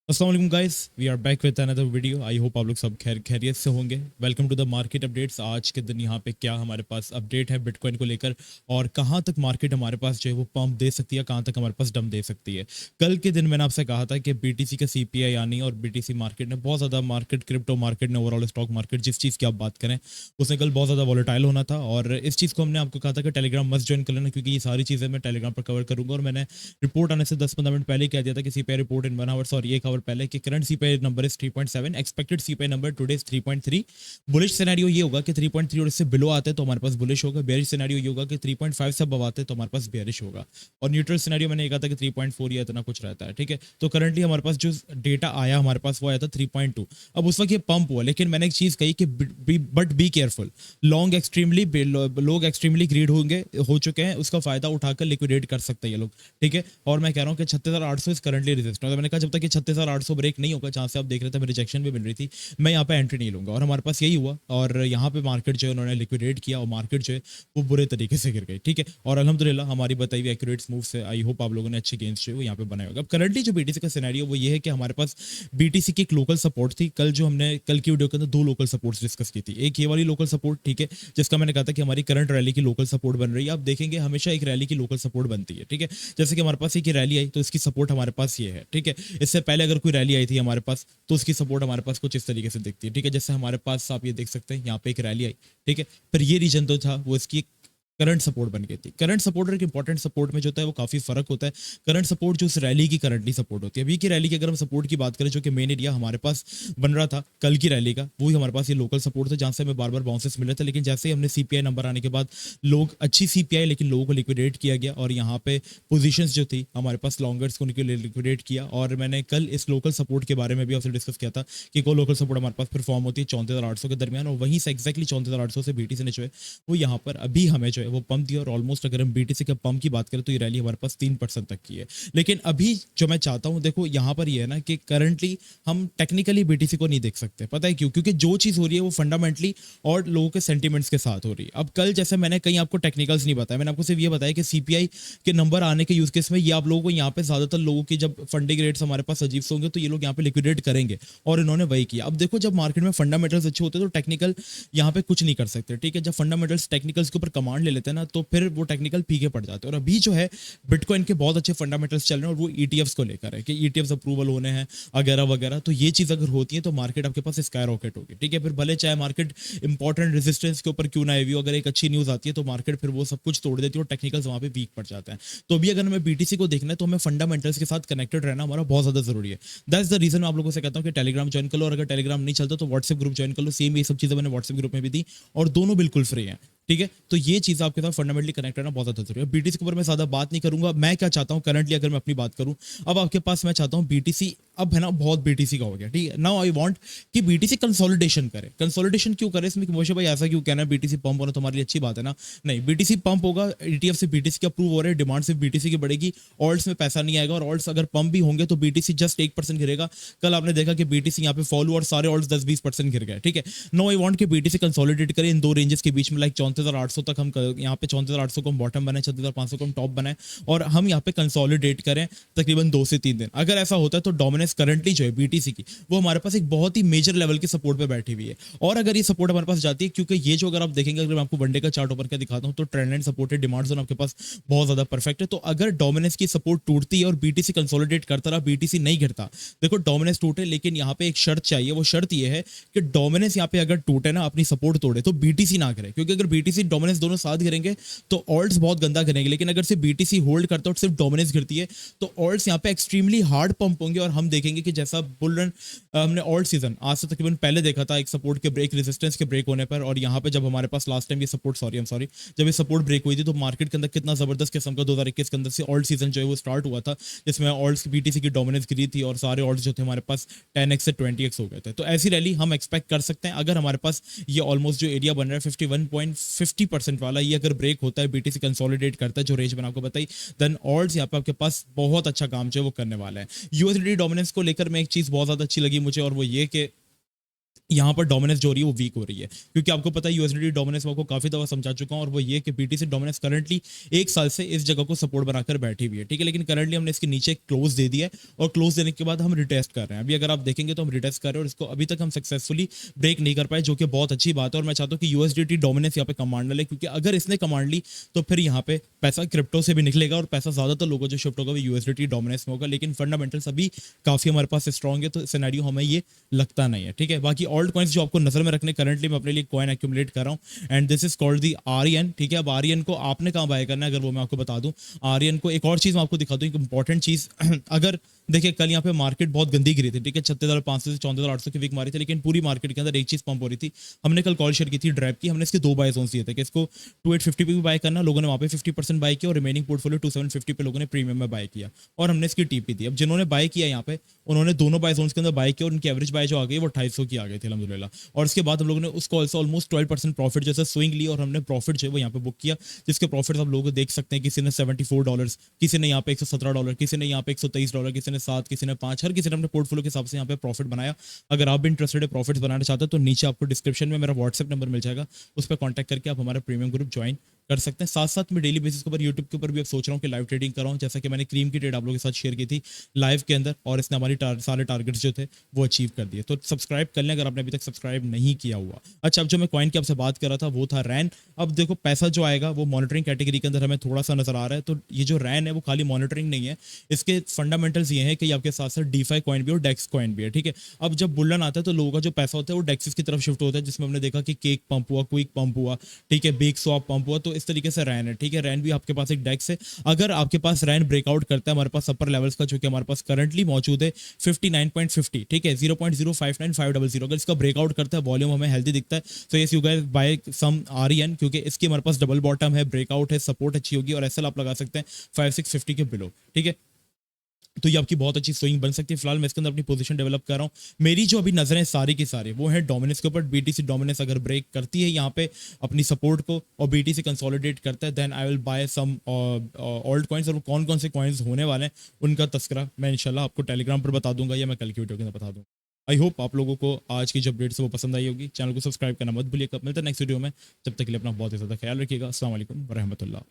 अस्सलाम वालेकुम guys, we are back with another video. I hope आप लोग सब खैरियत से होंगे। Welcome to the market updates. आज के दिन यहाँ पे क्या हमारे पास अपडेट है बिटकॉइन को लेकर और कहाँ तक मार्केट हमारे पास जो है वो पंप दे सकती है, कहाँ तक हमारे पास डम दे सकती है। कल के दिन मैंने आपसे कहा था कि बीटीसी का सीपीआई यानी और बीटीसी मार्केट ने बहुत ज़्यादा मार्केट, क्रिप्टो मार्केट ने, ओवरऑल स्टॉक मार्केट, जिस चीज़ की आप बात करें उसने कल बहुत ज़्यादा वॉलेटाइल होना था। और इस चीज़ को हमने आपको कहा था कि टेलीग्राम मस्ट ज्वाइन कर लेना, क्योंकि ये सारी चीज़ें मैं टेलीग्राम पर कवर करूँगा। और मैंने रिपोर्ट आने से 10-15 मिनट पहले कह दिया था कि CPI report in 1 hour, sorry 1 hour पहले, कि current CPI number is 3.7, expected CPI number today is 3.3। Bullish scenario ये होगा कि 3.3 और इससे बिलो आते हैं तो हमारे पास बुलिश होगा। बेरिश सिनेरियो ये होगा कि 3.5 से अबव आते हैं तो हमारे पास बेरिश होगा। और न्यूट्रल सिनेरियो मैंने कहा था कि 3.4 या इतना कुछ रहता है। ठीक है, तो करंटली हमारे पास जो डेटा आया हमारे पास वो आया था 3.2। अब उस वक्त ये पंप हुआ, लेकिन मैंने एक चीज कही कि but be careful. Long extremely, लोग एक्सट्रीमली ग्रीड होंगे, हो चुके हैं, उसका फायदा उठाकर लिक्विडेट कर सकते हैं ये लोग। ठीक है, और मैं कह रहा हूँ कि 36,800 इज करंटली रेजिस्टेंस। मैंने कहा जब तक ये 36,800 ब्रेक नहीं होगा, जहां से आप देख रहे थे मेरी रिजेक्शन भी मिल रही थी, मैं यहाँ पे एंट्री नहीं लूंगा। और हमारे पास यही हुआ और यहाँ पे मार्केट जो है उन्होंने लिक्विडेट किया और मार्केट जो है वो बुरे तरीके से गिर गई। ठीक है, और अल्हम्दुलिल्लाह हमारी बताई हुई एक्यूरेट मूव से आई होप आप लोगों ने अच्छे गेंस जो है वो यहाँ पे बनाए होगा। अब करंटली जो बीटीसी का सिनेरियो वो ये है कि हमारे पास बीटीसी की एक लोकल सपोर्ट थी। कल जो हमने कल की वीडियो के अंदर दो लोकल सपोर्ट्स डिस्कस की थी। एक ये वाली लोकल सपोर्ट, ठीक है, जिसका मैंने कहा था कि हमारी करंट रैली की लोकल सपोर्ट बन रही है। आप देखेंगे हमेशा एक रैली की लोकल सपोर्ट बनती है। ठीक है, जैसे कि हमारे पास एक रैली आई तो इसकी सपोर्ट हमारे पास ये है। ठीक है, इससे पहले अगर कोई रैली आई थी हमारे पास तो उसकी सपोर्ट हमारे पास कुछ इस तरीके से दिखती है। ठीक है, जैसे हमारे पास आप ये देख सकते हैं यहाँ पे एक रैली आई। ठीक है, फिर ये रीजन तो था वो इसकी करंट सपोर्ट बन गई थी। करंट सपोर्ट और एक इंपॉर्टेंट सपोर्ट में जो होता है वो काफी फर्क होता है। करंट सपोर्ट जो उस रैली की करंटली सपोर्ट होती है। अभी की रैली की अगर हम सपोर्ट की बात करें, जो कि मेन एरिया हमारे पास बन रहा था कल की रैली का, वही हमारे पास ये लोकल सपोर्ट था, जहां से हमें बार बार बाउंसेस मिले थे। लेकिन जैसे ही हमने सीपीआई नंबर आने के बाद लोग अच्छी सीपीआई, लेकिन लोगों को लिक्विडेट किया गया और यहाँ पे पोजीशंस जो थी हमारे पास लॉन्गर्स को उनके लिए लिक्विडेट किया। और मैंने कल इस लोकल सपोर्ट के बारे में भी आपसे डिस्कस किया था कि कोई लोकल सपोर्ट हमारे पास परफॉर्म होती है 34,800 के दरमियान, और वहीं से एक्जैक्टली 34,800 से बीटीसी ने जो है वो यहाँ पर अभी हमें जो है वो पंप दिया। और ऑलमोस्ट अगर हम बीटीसी के पंप की बात करें तो ये रैली हमारे पास 3% तक की है। लेकिन अभी जो मैं चाहता हूं, देखो यहाँ पर ये है ना कि करंटली हम टेक्निकली बीटीसी को नहीं देख सकते। पता है क्यों? क्योंकि जो चीज हो रही है वो फंडामेंटली और लोगों के सेंटिमेंट्स के साथ हो रही है। अब कल जैसे मैंने कहीं आपको टेक्निकल्स नहीं बताया, मैंने आपको सिर्फ ये बताया कि सीपीआई के नंबर आने के यूज केस में ये आप लोगों को यहाँ पे ज्यादातर लोगों की जब फंडिंग रेट्स हमारे पास अजीब से होंगे तो ये लोग यहाँ पे लिक्विडेट करेंगे, और इन्होंने वही किया। अब देखो जब मार्केट में फंडामेंटल्स अच्छे होते हैं तो टेक्निकल यहाँ पे कुछ नहीं कर सकते। ठीक है, जब फंडामेंटल्स टेक्निकल्स के ऊपर कमांड ले लेते हैं ना तो फिर वो टेक्निकल पीके पड़ जाते हैं। और अभी जो है बिटकॉइन के बहुत अच्छे फंडामेंटल्स चल रहे हैं और वो ईटीएफ्स को लेकर है कि ईटीएफ्स अप्रूवल होने हैं वगैरह वगैरह। तो ये चीज अगर होती है तो मार्केट आपके पास स्काई रॉकेट होगी। ठीक है, फिर भले चाहे मार्केट इंपॉर्टेंट रेजिस्टेंस के ऊपर क्यों ना आई हो, अगर एक अच्छी न्यूज आती है तो मार्केट फिर वो सब कुछ तोड़ देती है और टेक्निकल्स वहां पे वीक पड़ जाते हैं। तो अभी अगर हमें बीटीसी को देखना है तो हमें फंडामेंटल्स के साथ कनेक्टेड रहना हमारा बहुत ज्यादा जरूरी है। दैट्स द रीजन मैं आप लोगों से कहता हूँ कि टेलीग्राम ज्वाइन कर लो, और अगर टेलीग्राम नहीं चलता तो व्हाट्सएप ग्रुप ज्वाइन कर लो। सेम ये सब चीजें मैंने व्हाट्सएप ग्रुप में भी दी और दोनों बिल्कुल फ्री हैं। ठीक है, तो ये चीज आपके साथ फंडामेंटली कनेक्ट रहना बहुत ज्यादा जरूरी है। बीटीसी के ऊपर मैं ज्यादा बात नहीं करूंगा। मैं क्या चाहता हूं करंटली अगर मैं अपनी बात करूं, अब आपके पास मैं चाहता हूं बीटीसी अब है ना बहुत बीटीसी का हो गया। ठीक है, नाउ आई वांट कि बीटीसी कंसोलिडेशन करे। कंसोलिडेशन क्यों करे इसमें कि मोशे भाई ऐसा क्यों कहना है बीटीसी पंप होना तुम्हारे लिए अच्छी बात है ना? नहीं, बीटीसी पंप होगा, ईटीएफ से बीटीसी के अप्रूव हो रहे हैं, डिमांड सिर्फ बीटीसी की बढ़ेगी, ऑल्ट्स में पैसा नहीं आएगा। और ऑल्ट्स अगर पंप भी होंगे तो बीटीसी जस्ट 1% गिरेगा। कल आपने देखा कि बीटीसी यहाँ पे फॉलो और सारे ऑल्ट्स 10-20% गिर गए। ठीक है, नो आई वांट कि बीटीसी कंसोलिडेट करे इन दो रेंजेस के बीच में, लाइक 34,800 तक हम यहाँ पे 34,800 को हम बॉटम बनाए, 36,500 को हम टॉप बनाए, और हम यहाँ पे कंसोलिडेट करें तकरीबन 2 से 3 दिन। अगर ऐसा होता है तो डोमिनेंस करंटली जो है बीटीसी की वो हमारे पास एक बहुत ही मेजर लेवल के सपोर्ट पे बैठी हुई है। और अगर ये सपोर्ट हमारे पास जाती है, क्योंकि ये जो अगर आप देखेंगे, अगर मैं आपको वनडे का चार्ट ऊपर का दिखाता हूं तो trend line supported demand zone आपके पास बहुत ज्यादा परफेक्ट है। तो अगर डोमिनेंस की सपोर्ट टूटती है और बीटीसी कंसोलिडेट करता रहा, बीटीसी नहीं गिरता, देखो डोमिनेंस टूटे, लेकिन यहाँ पे एक शर्त चाहिए। वो शर्त ये है कि डोमिनेंस यहाँ पे अगर टूटे ना, अपनी सपोर्ट तोड़े, तो बीटीसी ना गिरे। क्योंकि अगर बीटीसी डोमिनेंस दोनों साथ गिरेंगे तो ऑल्ट्स बहुत गंदा करेंगे। लेकिन अगर सिर्फ बीटीसी होल्ड करता है और सिर्फ डोमिनेंस गिरती है तो ऑल्ट्स यहाँ पे एक्सट्रीमली हार्ड पंप होंगे। और हम देखेंगे कि जैसा बुल रन हमने ऑल्ट सीजन आज से तकरीबन पहले देखा था, एक सपोर्ट के ब्रेक, रेजिस्टेंस के ब्रेक होने पर, और यहाँ पे जब हमारे पास लास्ट टाइम ये सपोर्ट, सॉरी जब ये सपोर्ट ब्रेक हुई थी तो मार्केट के अंदर कितना जबरदस्त किस्म का 2021 के अंदर से ऑल्ट सीजन जो है वो स्टार्ट हुआ था, जिसमें ऑल्ट्स की बीटीसी की डोमिनेंस गिरी थी और सारे ऑल्ट्स जो थे हमारे पास 10x से 20x हो गए थे। तो ऐसी रैली हम एक्सपेक्ट कर सकते हैं अगर हमारे पास ये ऑलमोस्ट जो एरिया बन रहा है 51.50% वाला, ये अगर ब्रेक होता है, बीटीसी कंसोलिडेट करता है जो रेंज मैंने आपको बताई, देन ऑल्ट्स यहाँ पे आपके पास बहुत अच्छा काम जो है वो करने वाला है। यूएसडी डोमिनेंस को लेकर मैं एक चीज बहुत ज्यादा अच्छी लगी मुझे, और वो ये कि यहाँ पर डोमिनेंस जो हो रही है वो वीक हो रही है, क्योंकि आपको पता है यूएसडीटी डोमिनेंस मैं आपको काफी दफा समझा चुका हूँ, और वो ये कि बीटीसी डोमिनेंस करंटली 1 साल से इस जगह को सपोर्ट बनाकर बैठी हुई है, ठीक है। लेकिन करंटली हमने इसके नीचे क्लोज दे दिया है, और क्लोज देने के बाद हम रिटेस्ट कर रहे हैं। अभी अगर आप देखेंगे तो हम रिटेस्ट कर रहे हैं, और इसको अभी तक हम सक्सेसफुली ब्रेक नहीं कर पाए, जो कि बहुत अच्छी बात है। और मैं चाहता हूँ कि यूएसडीटी डोमिनेंस यहाँ पे कमांड ले, क्योंकि अगर इसने कमांड ली तो फिर यहाँ पे पैसा क्रिप्टो से भी निकलेगा, और पैसा ज्यादातर लोगों जो शिफ्ट होगा वो यूएसडीटी डोमिनेंस में होगा। लेकिन फंडामेंटल्स अभी काफी हमारे पास स्ट्रॉन्ग है, तो सिनेरियो हमें ये लगता नहीं है, ठीक है। बाकी ऑल्ट कॉइन्स जो आपको नजर में रखने, करंटली मैं अपने लिए कॉइन एक्यूमुलेट कर रहा हूँ, and this is called the Aryan, ठीक है। अब आर्यन को आपने कहाँ बाय करना है, अगर वो मैं आपको बता दूं। आर्यन को एक और चीज मैं आपको दिखा दूं, एक इंपॉर्टेंट चीज अगर देखिए कल यहाँ पे मार्केट बहुत गंदी गिरी थी, ठीक है। 36,500 से 34,800 की वीक मारी थी, लेकिन पूरी मार्केट के अंदर एक चीज पंप हो रही थी। हमने कल कॉल शेयर की थी ड्रैप की, हमने इसके 2 बाय जोन दिए थे कि इसको 2850 पे भी बाय करना, लोगों ने वहाँ पे 50% बाय किया, और रिमेनिंग पोर्टफोलियो 2750 पे लोगों ने प्रीमियम में बाय किया, और हमने इसकी टीपी दी। अब जिन्होंने बाय किया यहाँ पे, उन्होंने दोनों बाय जोन के अंदर बाय किया, और उनकी एवरेज बाय जो आ गई वो 250 की आ गई थी अलहमदुलिल्लाह। और उसके बाद हम लोगों ने उसको ऑलमोस्ट 12% प्रॉफिट जैसे स्विंग ली, और हमने प्रॉफिट जो है वो यहाँ पे बुक किया, जिसके प्रॉफिट आप लोग देख सकते हैं। किसी ने $74, किसी ने यहाँ पे $117, किसी ने यहाँ पे $123, किसी ने 7, किसी ने 5, हर किसी ने अपने पोर्टफोलियो के हिसाब से यहाँ पे प्रॉफिट बनाया। अगर आप भी इंटरेस्टेड है प्रॉफिट्स बनाना चाहते हो, तो नीचे आपको डिस्क्रिप्शन में मेरा व्हाट्सएप नंबर मिल जाएगा, उस पर कॉन्टैक्ट करके आप हमारा प्रीमियम ग्रुप ज्वाइन कर सकते हैं। साथ साथ में डेली बेसिस के ऊपर यूट्यूब के ऊपर भी अब सोच रहा हूँ कि लाइव ट्रेडिंग कर रहा हूँ, जैसा कि मैंने क्रीम की ट्रेड आप लोगों के साथ शेयर की थी लाइव के अंदर, और इसने हमारी सारे टारगेट्स जो थे वो अचीव कर दिए। तो सब्सक्राइब कर लें अगर आपने अभी तक सब्सक्राइब नहीं किया हुआ। अच्छा, अब जो मैं कॉइन की आपसे बात कर रहा था वो था रैन। अब देखो पैसा जो आएगा वो मॉनिटरिंग कैटेगरी के अंदर हमें थोड़ा सा नजर आ रहा है, तो ये जो रैन है वो खाली मॉनिटरिंग नहीं है, इसके फंडामेंटल्स ये हैं कि आपके साथ साथ डीफाई कॉइन भी और डेक्स कॉइन भी है, ठीक है। अब जब बुल्लन आता है तो लोगों का जो पैसा होता है वो डेक्सिस की तरफ शिफ्ट होता है, जिसमें हमने देखा कि केक पंप हुआ, क्विक पंप हुआ, ठीक है, बिग स्वैप पंप हुआ। तो इस तरीके से रैन है, ठीक है। रैन भी आपके पास एक डेक्स है। अगर आपके पास रैन ब्रेकआउट करता है हमारे पास अपर लेवल्स का, जो कि हमारे पास करंटली मौजूद है 59.50, ठीक है, 0.059500, अगर इसका ब्रेकआउट करता है, वॉल्यूम हमें हेल्दी दिखता है, तो यस यू गाइस बाय सम आरईएन, क्योंकि इसकी हमारे पास डबल बॉटम है, ब्रेकआउट है, सपोर्ट अच्छी होगी, और एसएल आप लगा सकते हैं 5650 के बिलो, ठीक है। तो ये आपकी बहुत अच्छी स्विंग बन सकती है। फिलहाल मैं इसके अंदर अपनी पोजीशन डेवलप कर रहा हूँ। मेरी जो अभी नजरें सारी की सारी वो है डोमिनेंस के ऊपर। बीटीसी डोमिनेंस अगर ब्रेक करती है यहाँ पे अपनी सपोर्ट को, और बीटीसी कंसोलिडेट करता है, then I will buy some old coins. और कौन कौन से कॉइन्स होने वाले हैं उनका तस्करा मैं इंशाल्लाह आपको टेलीग्राम पर बता दूंगा, या मैं कल की वीडियो के अंदर बता दूंगा। आई होप आप लोगों को आज की जो अपडेट्स है वो पसंद आई होगी। चैनल को सब्सक्राइब करना मत भूलिएगा। मिलता है नेक्स्ट वीडियो में, जब तक के लिए अपना बहुत ही ज़्यादा ख्याल रखिएगा। अस्सलाम वालेकुम व रहमतुल्लाह।